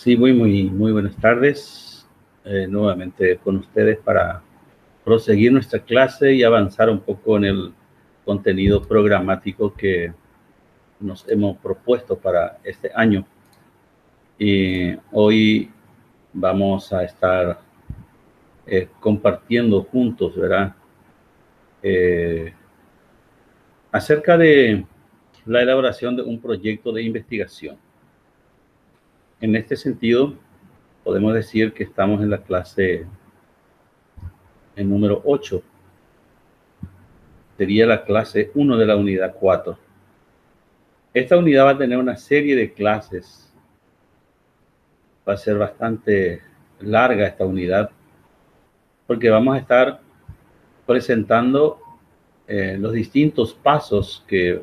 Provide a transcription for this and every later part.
Sí, muy buenas tardes. Nuevamente con ustedes para proseguir nuestra clase y avanzar un poco en el contenido programático que nos hemos propuesto para este año. Y hoy vamos a estar compartiendo juntos, ¿verdad? Acerca de la elaboración de un proyecto de investigación. En este sentido, podemos decir que estamos en la clase en número 8. Sería la clase 1 de la unidad 4. Esta unidad va a tener una serie de clases. Va a ser bastante larga esta unidad porque vamos a estar presentando los distintos pasos que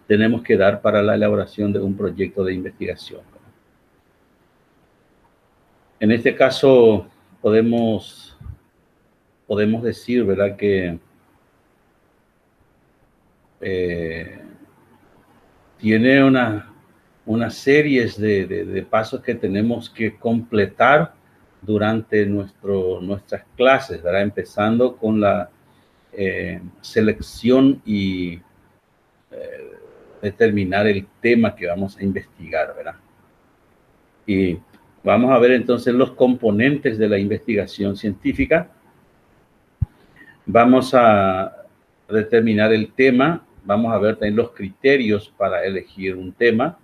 tenemos que dar para la elaboración de un proyecto de investigación. En este caso podemos decir, ¿verdad?, que tiene una serie de pasos que tenemos que completar durante nuestras clases, ¿verdad? Empezando con la selección y determinar el tema que vamos a investigar, ¿verdad? Y vamos a ver entonces los componentes de la investigación científica. Vamos a determinar el tema, vamos a ver también los criterios para elegir un tema.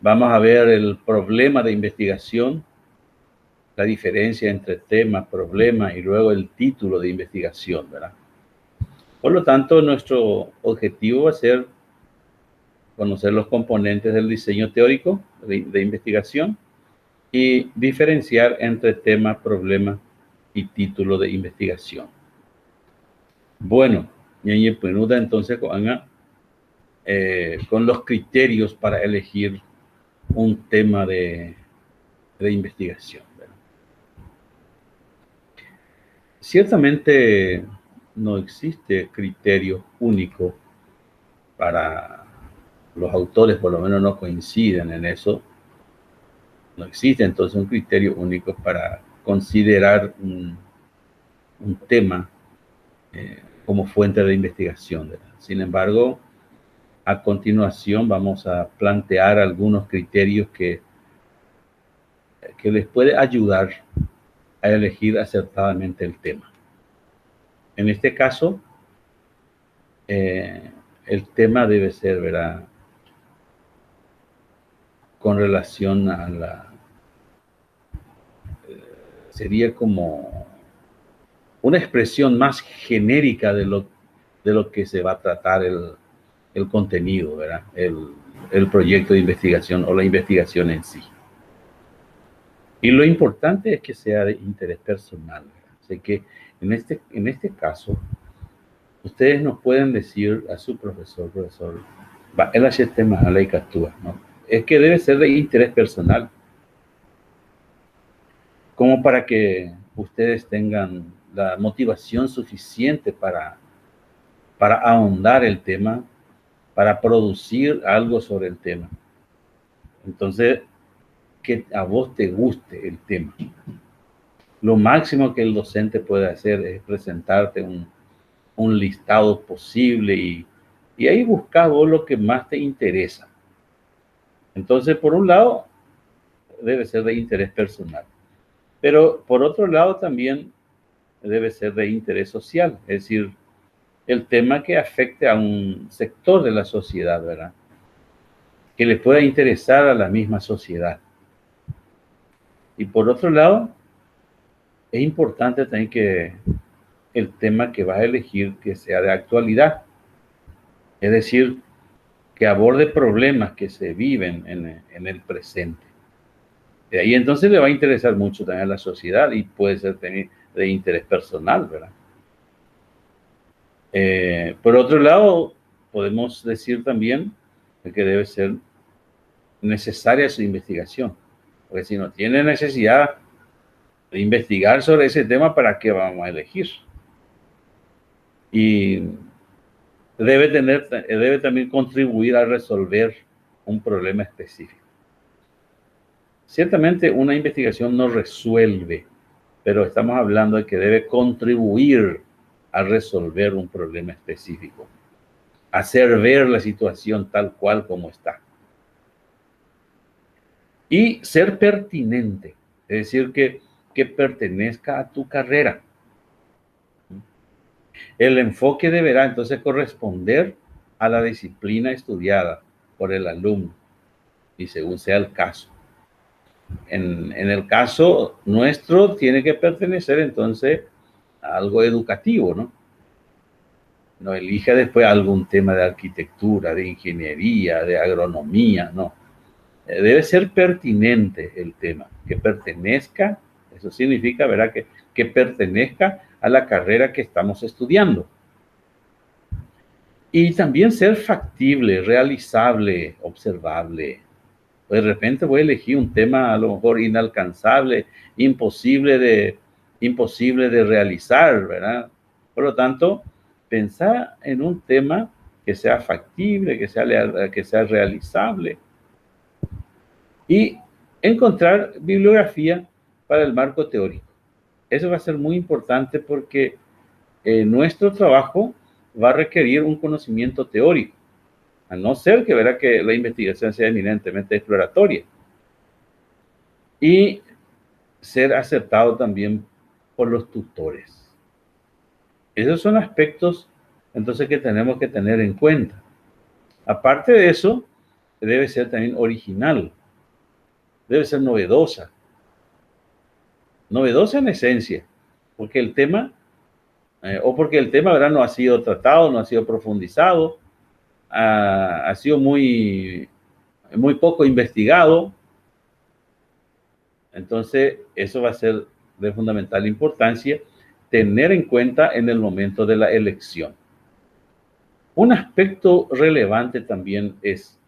Vamos a ver el problema de investigación, la diferencia entre tema, problema y luego el título de investigación, ¿verdad? Por lo tanto, nuestro objetivo va a ser conocer los componentes del diseño teórico de investigación y diferenciar entre tema, problema y título de investigación. Bueno, entonces con los criterios para elegir un tema de investigación, ¿verdad? Ciertamente no existe criterio único para los autores, por lo menos no coinciden en eso. No existe entonces un criterio único para considerar un tema como fuente de investigación, ¿verdad? Sin embargo, a continuación vamos a plantear algunos criterios que les puede ayudar a elegir acertadamente el tema. En este caso, el tema debe ser, ¿verdad?, con relación a sería como una expresión más genérica de lo que se va a tratar el contenido, ¿verdad?, el proyecto de investigación o la investigación en sí. Y lo importante es que sea de interés personal, ¿verdad? Así que en este caso, ustedes nos pueden decir a su profesor, él hace temas a la icatúa, ¿no? Es que debe ser de interés personal, como para que ustedes tengan la motivación suficiente para ahondar el tema, para producir algo sobre el tema. Entonces, que a vos te guste el tema. Lo máximo que el docente puede hacer es presentarte un listado posible y ahí buscas vos lo que más te interesa. Entonces, por un lado, debe ser de interés personal, pero por otro lado también debe ser de interés social, es decir, el tema que afecte a un sector de la sociedad, ¿verdad?, que le pueda interesar a la misma sociedad. Y por otro lado, es importante también que el tema que vas a elegir que sea de actualidad, es decir, que aborde problemas que se viven en el presente. De ahí entonces le va a interesar mucho también a la sociedad y puede ser también de interés personal, ¿verdad? Por otro lado, podemos decir también que debe ser necesaria su investigación, porque si no tiene necesidad de investigar sobre ese tema, ¿para qué vamos a elegir? Y debe también contribuir a resolver un problema específico. Ciertamente una investigación no resuelve, pero estamos hablando de que debe contribuir a resolver un problema específico, hacer ver la situación tal cual como está. Y ser pertinente, es decir, que pertenezca a tu carrera. El enfoque deberá entonces corresponder a la disciplina estudiada por el alumno y según sea el caso. En el caso nuestro tiene que pertenecer entonces a algo educativo, ¿no? No elija después algún tema de arquitectura, de ingeniería, de agronomía, no. Debe ser pertinente el tema, que pertenezca, eso significa, ¿verdad? Que pertenezca a la carrera que estamos estudiando. Y también ser factible, realizable, observable. De repente voy a elegir un tema a lo mejor inalcanzable, imposible de realizar, ¿verdad? Por lo tanto, pensar en un tema que sea factible, que sea realizable. Y encontrar bibliografía para el marco teórico. Eso va a ser muy importante porque nuestro trabajo va a requerir un conocimiento teórico, a no ser que verá que la investigación sea eminentemente exploratoria. Y ser aceptado también por los tutores. Esos son aspectos entonces que tenemos que tener en cuenta. Aparte de eso, debe ser también original, debe ser novedosa en esencia, porque el tema, porque el tema, ¿verdad?, no ha sido tratado, no ha sido profundizado, ha sido muy poco investigado. Entonces, eso va a ser de fundamental importancia tener en cuenta en el momento de la elección. Un aspecto relevante también es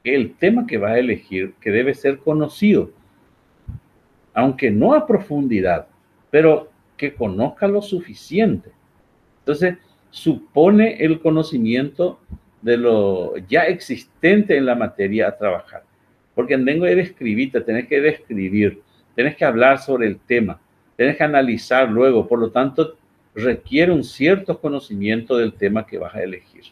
el tema que vas a elegir, que debe ser conocido, aunque no a profundidad, pero que conozca lo suficiente. Entonces, supone el conocimiento de lo ya existente en la materia a trabajar. Porque tengo que describirte, tenés que describir, tenés que hablar sobre el tema, tenés que analizar luego, por lo tanto, requiere un cierto conocimiento del tema que vas a elegir.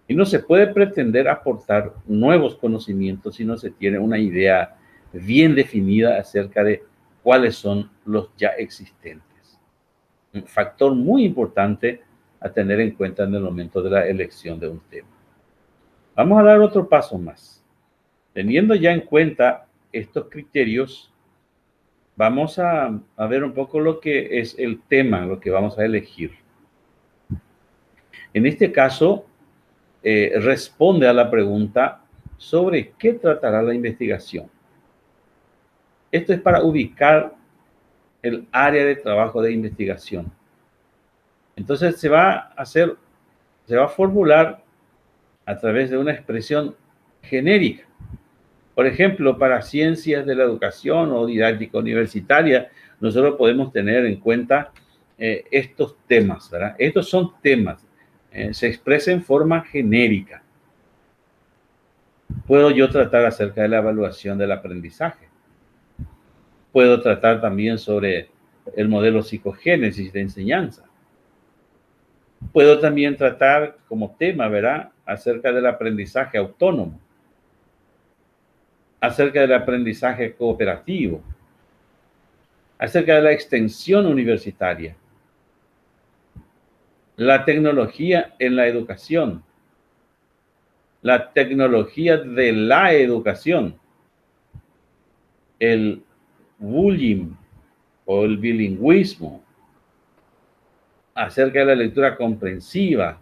Y no se puede pretender aportar nuevos conocimientos si no se tiene una idea bien definida acerca de cuáles son los ya existentes. Un factor muy importante a tener en cuenta en el momento de la elección de un tema. Vamos a dar otro paso más. Teniendo ya en cuenta estos criterios, vamos a ver un poco lo que es el tema, lo que vamos a elegir. En este caso, responde a la pregunta sobre qué tratará la investigación. Esto es para ubicar el área de trabajo de investigación. Entonces se va a formular a través de una expresión genérica. Por ejemplo, para ciencias de la educación o didáctica universitaria, nosotros podemos tener en cuenta estos temas, ¿verdad? Estos son temas, se expresa en forma genérica. Puedo yo tratar acerca de la evaluación del aprendizaje. Puedo tratar también sobre el modelo psicogénesis de enseñanza. Puedo también tratar como tema, ¿verdad?, acerca del aprendizaje autónomo, acerca del aprendizaje cooperativo, acerca de la extensión universitaria, la tecnología en la educación, la tecnología de la educación, el bullying o el bilingüismo, acerca de la lectura comprensiva,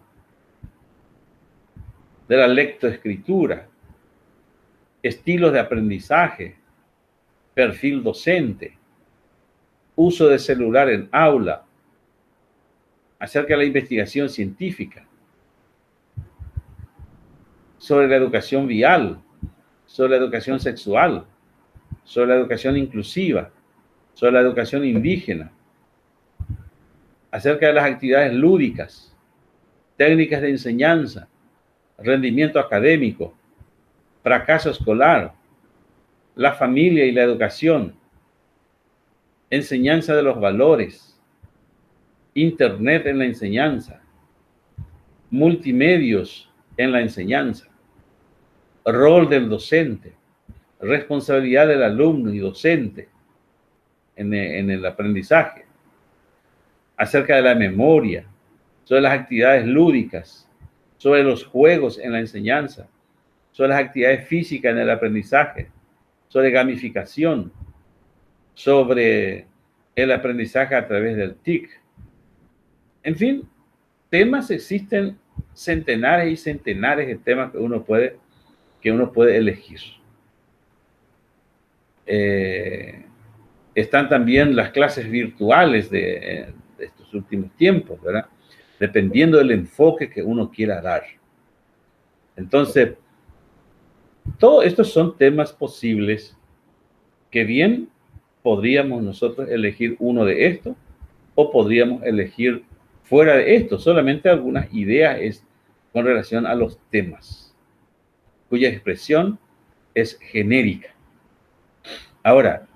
de la lectoescritura, estilos de aprendizaje, perfil docente, uso de celular en aula, acerca de la investigación científica, sobre la educación vial, sobre la educación sexual, sobre la educación inclusiva, sobre la educación indígena, acerca de las actividades lúdicas, técnicas de enseñanza, rendimiento académico, fracaso escolar, la familia y la educación, enseñanza de los valores, Internet en la enseñanza, multimedios en la enseñanza, rol del docente, responsabilidad del alumno y docente en el aprendizaje, acerca de la memoria, sobre las actividades lúdicas, sobre los juegos en la enseñanza, sobre las actividades físicas en el aprendizaje, sobre gamificación, sobre el aprendizaje a través del TIC. En fin, temas existen centenares y centenares de temas que uno puede elegir. Están también las clases virtuales de estos últimos tiempos, ¿verdad? Dependiendo del enfoque que uno quiera dar. Entonces, todos estos son temas posibles que bien podríamos nosotros elegir uno de estos o podríamos elegir fuera de esto, solamente algunas ideas con relación a los temas, cuya expresión es genérica. Ahora,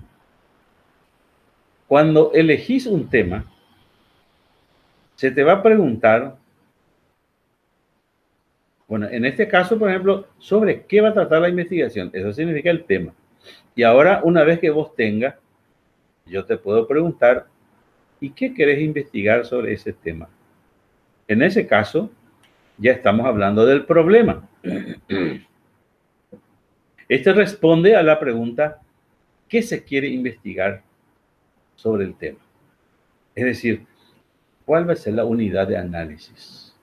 cuando elegís un tema, se te va a preguntar, bueno, en este caso, por ejemplo, ¿sobre qué va a tratar la investigación? Eso significa el tema. Y ahora, una vez que vos tengas, yo te puedo preguntar, ¿y qué querés investigar sobre ese tema? En ese caso, ya estamos hablando del problema. Este responde a la pregunta, ¿qué se quiere investigar sobre el tema? Es decir, ¿cuál va a ser la unidad de análisis?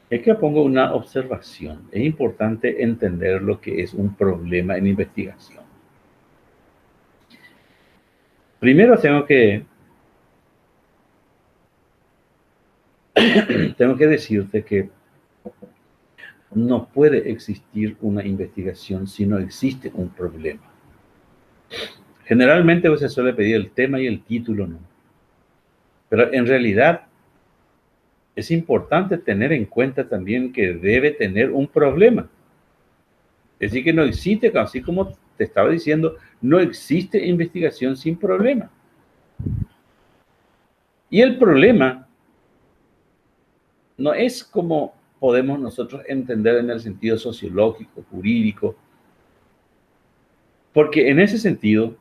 Es que pongo una observación. Es importante entender lo que es un problema en investigación. Primero tengo que decirte que no puede existir una investigación si no existe un problema. Generalmente se suele pedir el tema y el título, ¿no? Pero en realidad es importante tener en cuenta también que debe tener un problema. Es decir, que no existe, así como te estaba diciendo, no existe investigación sin problema. Y el problema no es como podemos nosotros entender en el sentido sociológico, jurídico, porque en ese sentido,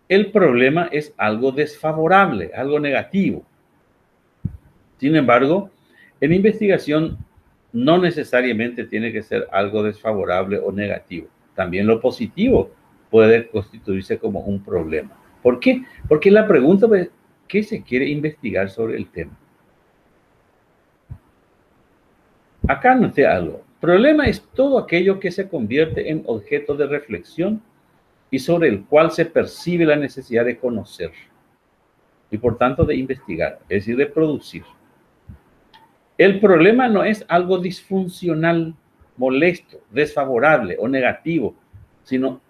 el problema es algo desfavorable, algo negativo. Sin embargo, en investigación no necesariamente tiene que ser algo desfavorable o negativo. También lo positivo puede constituirse como un problema. ¿Por qué? Porque la pregunta es, ¿qué se quiere investigar sobre el tema? Acá noté algo. Problema es todo aquello que se convierte en objeto de reflexión y sobre el cual se percibe la necesidad de conocer y por tanto de investigar, es decir, de producir. El problema no es algo disfuncional, molesto, desfavorable o negativo, sino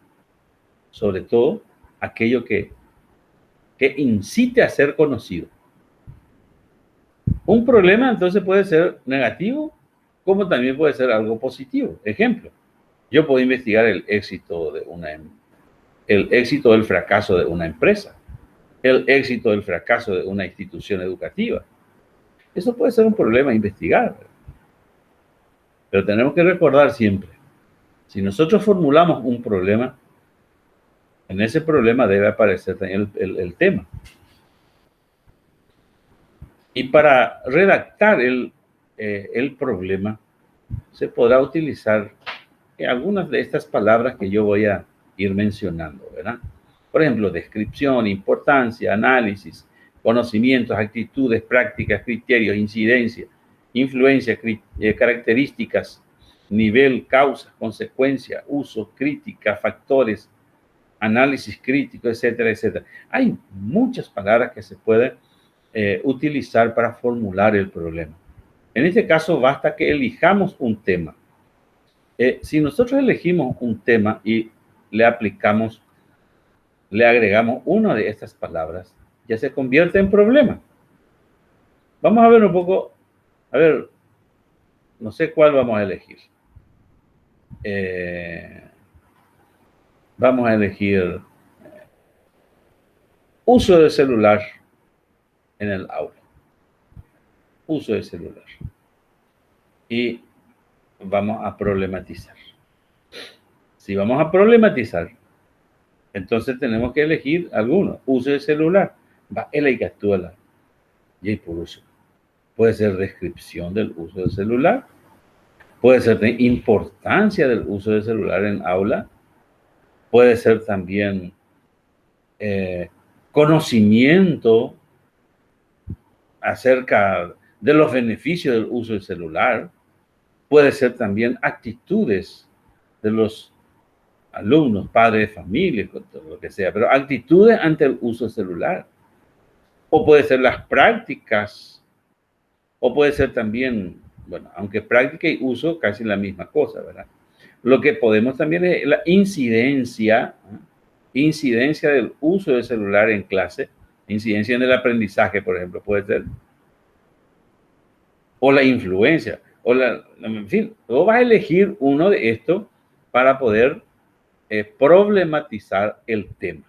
sobre todo aquello que incite a ser conocido. Un problema entonces puede ser negativo, como también puede ser algo positivo. Ejemplo, yo puedo investigar el éxito del fracaso de una empresa, el éxito del fracaso de una institución educativa. Eso puede ser un problema a investigar. Pero tenemos que recordar siempre, si nosotros formulamos un problema, en ese problema debe aparecer también el tema. Y para redactar el problema, se podrá utilizar algunas de estas palabras que yo voy a ir mencionando, ¿verdad? Por ejemplo, descripción, importancia, análisis, conocimientos, actitudes, prácticas, criterios, incidencia, influencia, características, nivel, causa, consecuencia, uso, crítica, factores, análisis crítico, etcétera, etcétera. Hay muchas palabras que se pueden utilizar para formular el problema. En este caso, basta que elijamos un tema. Si nosotros elegimos un tema y le agregamos una de estas palabras, ya se convierte en problema. Vamos a ver un poco, no sé cuál vamos a elegir. vamos a elegir uso de celular en el aula. Uso de celular. Y vamos a problematizar. Si vamos a problematizar, entonces tenemos que elegir alguno. Uso de celular. Va a que actúa y por uso. Puede ser descripción del uso del celular. Puede ser de importancia del uso del celular en aula. Puede ser también conocimiento acerca de los beneficios del uso del celular. Puede ser también actitudes de los alumnos, padres de familia, lo que sea, pero actitudes ante el uso del celular. O puede ser las prácticas, o puede ser también, bueno, aunque práctica y uso casi la misma cosa, ¿verdad? Lo que podemos también es la incidencia del uso del celular en clase, incidencia en el aprendizaje, por ejemplo, puede ser. O la influencia, en fin, vos vas a elegir uno de estos para poder problematizar el tema.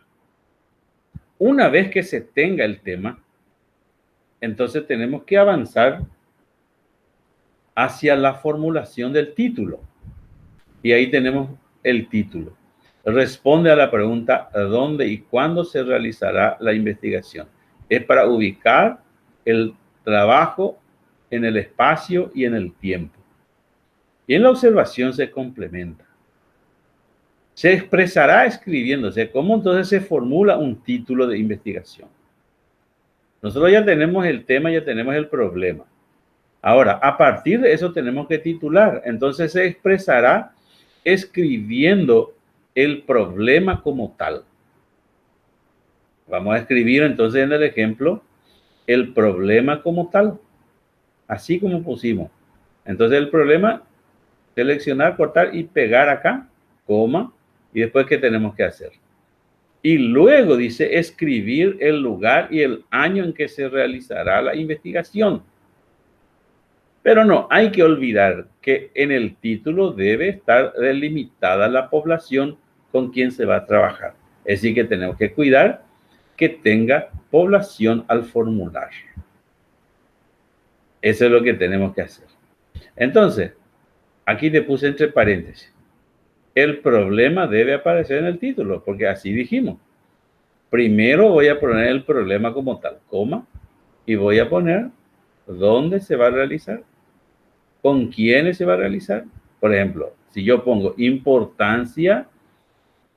Una vez que se tenga el tema, entonces tenemos que avanzar hacia la formulación del título. Y ahí tenemos el título. Responde a la pregunta ¿dónde y cuándo se realizará la investigación? Es para ubicar el trabajo en el espacio y en el tiempo. Y en la observación se complementa. Se expresará escribiéndose. ¿Cómo entonces se formula un título de investigación? Nosotros ya tenemos el tema, ya tenemos el problema. Ahora, a partir de eso tenemos que titular. Entonces se expresará escribiendo el problema como tal. Vamos a escribir entonces en el ejemplo el problema como tal. Así como pusimos. Entonces el problema, seleccionar, cortar y pegar acá, coma, y después ¿qué tenemos que hacer? Y luego dice escribir el lugar y el año en que se realizará la investigación. Pero no, hay que olvidar que en el título debe estar delimitada la población con quien se va a trabajar. Es decir, que tenemos que cuidar que tenga población al formular. Eso es lo que tenemos que hacer. Entonces, aquí te puse entre paréntesis. El problema debe aparecer en el título, porque así dijimos. Primero voy a poner el problema como tal, coma, y voy a poner dónde se va a realizar, con quiénes se va a realizar. Por ejemplo, si yo pongo importancia,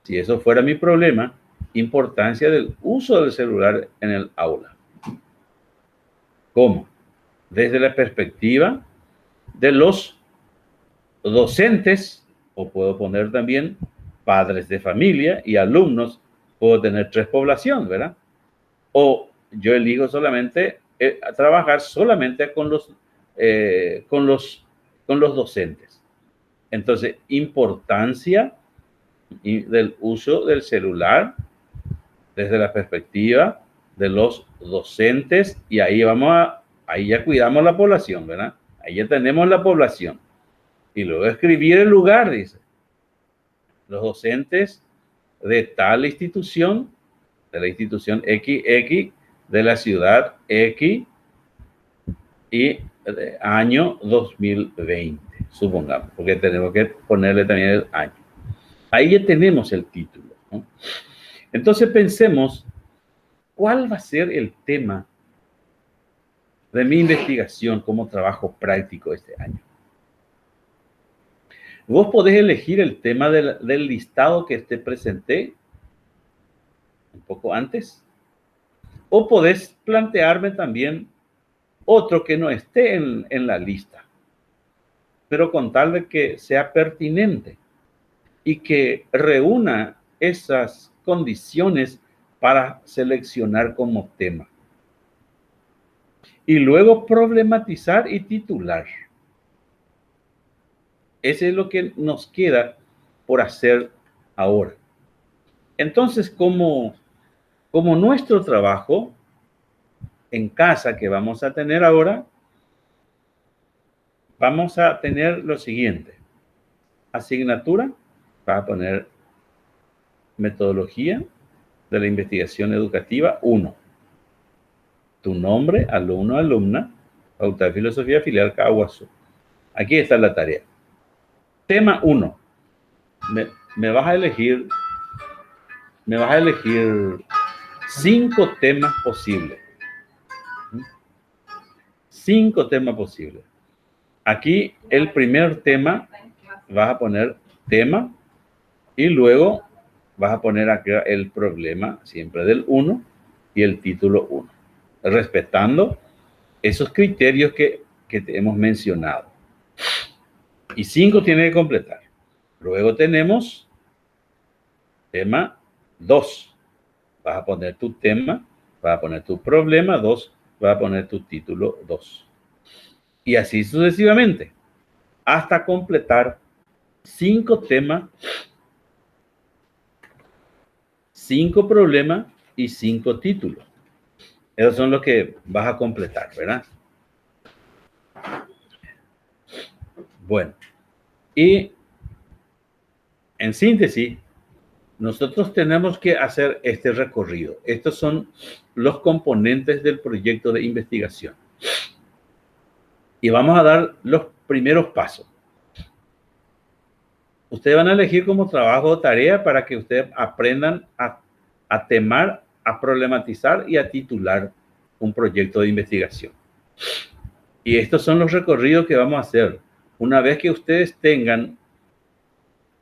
si eso fuera mi problema, importancia del uso del celular en el aula. ¿Cómo? Desde la perspectiva de los docentes, o puedo poner también padres de familia y alumnos, puedo tener 3 poblaciones, ¿verdad? O yo elijo solamente trabajar solamente con los docentes. Entonces, importancia del uso del celular desde la perspectiva de los docentes, y ahí ahí ya cuidamos la población, ¿verdad? Ahí ya tenemos la población. Y luego escribir el lugar, dice. Los docentes de tal institución, de la institución XX, de la ciudad X, y año 2020, supongamos, porque tenemos que ponerle también el año. Ahí ya tenemos el título, ¿no? Entonces pensemos, ¿cuál va a ser el tema de mi investigación como trabajo práctico este año? Vos podés elegir el tema del listado que te presenté un poco antes, o podés plantearme también otro que no esté en la lista, pero con tal de que sea pertinente y que reúna esas condiciones para seleccionar como tema. Y luego problematizar y titular. Ese es lo que nos queda por hacer ahora. Entonces, como nuestro trabajo en casa que vamos a tener ahora, vamos a tener lo siguiente. asignatura, vas a poner metodología de la investigación educativa 1. Tu nombre, alumno, alumna, Facultad de Filosofía, filial Caguazú. Aquí está la tarea. Tema 1. Me vas a elegir 5 temas posibles. 5 temas posibles. Aquí el primer tema, vas a poner tema y luego vas a poner acá el problema, siempre del 1 y el título 1, respetando esos criterios que te hemos mencionado. Y 5 tiene que completar. Luego tenemos tema 2. Vas a poner tu tema, vas a poner tu problema 2, vas a poner tu título 2. Y así sucesivamente, hasta completar 5 temas, 5 problemas y 5 títulos. Esos son los que vas a completar, ¿verdad? Bueno, y en síntesis, nosotros tenemos que hacer este recorrido. Estos son los componentes del proyecto de investigación. Y vamos a dar los primeros pasos. Ustedes van a elegir como trabajo o tarea para que ustedes aprendan a temar, a problematizar y a titular un proyecto de investigación. Y estos son los recorridos que vamos a hacer. Una vez que ustedes tengan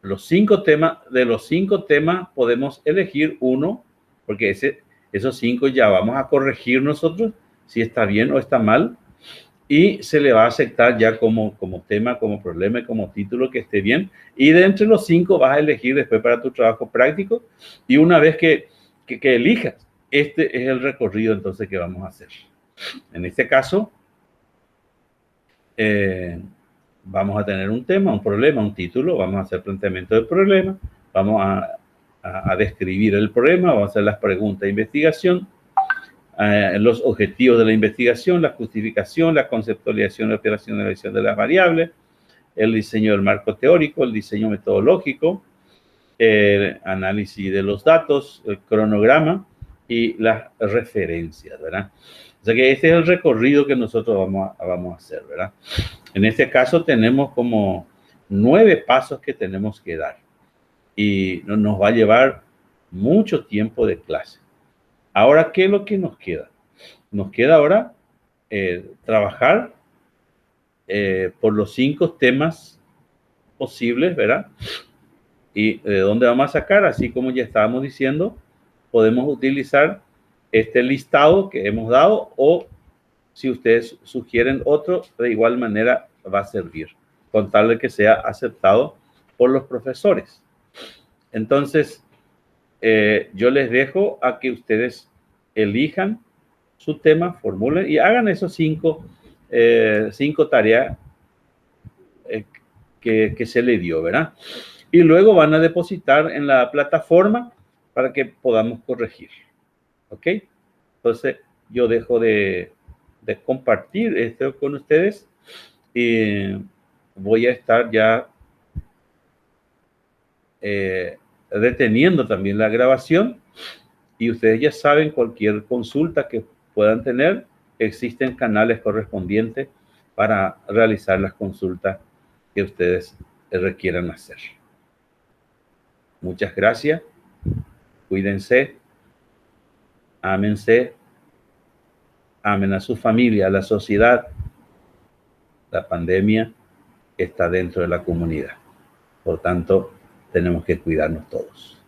los 5 temas, de los 5 temas podemos elegir uno, porque esos 5 ya vamos a corregir nosotros si está bien o está mal, y se le va a aceptar ya como tema, como problema y como título que esté bien. Y de entre los 5 vas a elegir después para tu trabajo práctico, y una vez que elijas, este es el recorrido entonces que vamos a hacer. En este caso, vamos a tener un tema, un problema, un título, vamos a hacer planteamiento del problema, vamos a describir el problema, vamos a hacer las preguntas de investigación, los objetivos de la investigación, la justificación, la conceptualización y operacionalización de las variables, el diseño del marco teórico, el diseño metodológico, el análisis de los datos, el cronograma y las referencias, ¿verdad? O sea que este es el recorrido que nosotros vamos a hacer, ¿verdad? En este caso tenemos como 9 pasos que tenemos que dar y nos va a llevar mucho tiempo de clase. Ahora, ¿qué es lo que nos queda? Nos queda ahora trabajar por los 5 temas posibles, ¿verdad? Y de dónde vamos a sacar, así como ya estábamos diciendo, podemos utilizar este listado que hemos dado, o si ustedes sugieren otro, de igual manera va a servir, con tal de que sea aceptado por los profesores. Entonces, yo les dejo a que ustedes elijan su tema, formulen y hagan esos 5 tareas que se le dio, ¿verdad? Y luego van a depositar en la plataforma para que podamos corregir. ¿Ok? Entonces, yo dejo de compartir esto con ustedes y voy a estar ya deteniendo también la grabación, y ustedes ya saben, cualquier consulta que puedan tener, existen canales correspondientes para realizar las consultas que ustedes requieran hacer. Muchas gracias, cuídense, ámense, amen a su familia, a la sociedad. La pandemia está dentro de la comunidad, por tanto, tenemos que cuidarnos todos.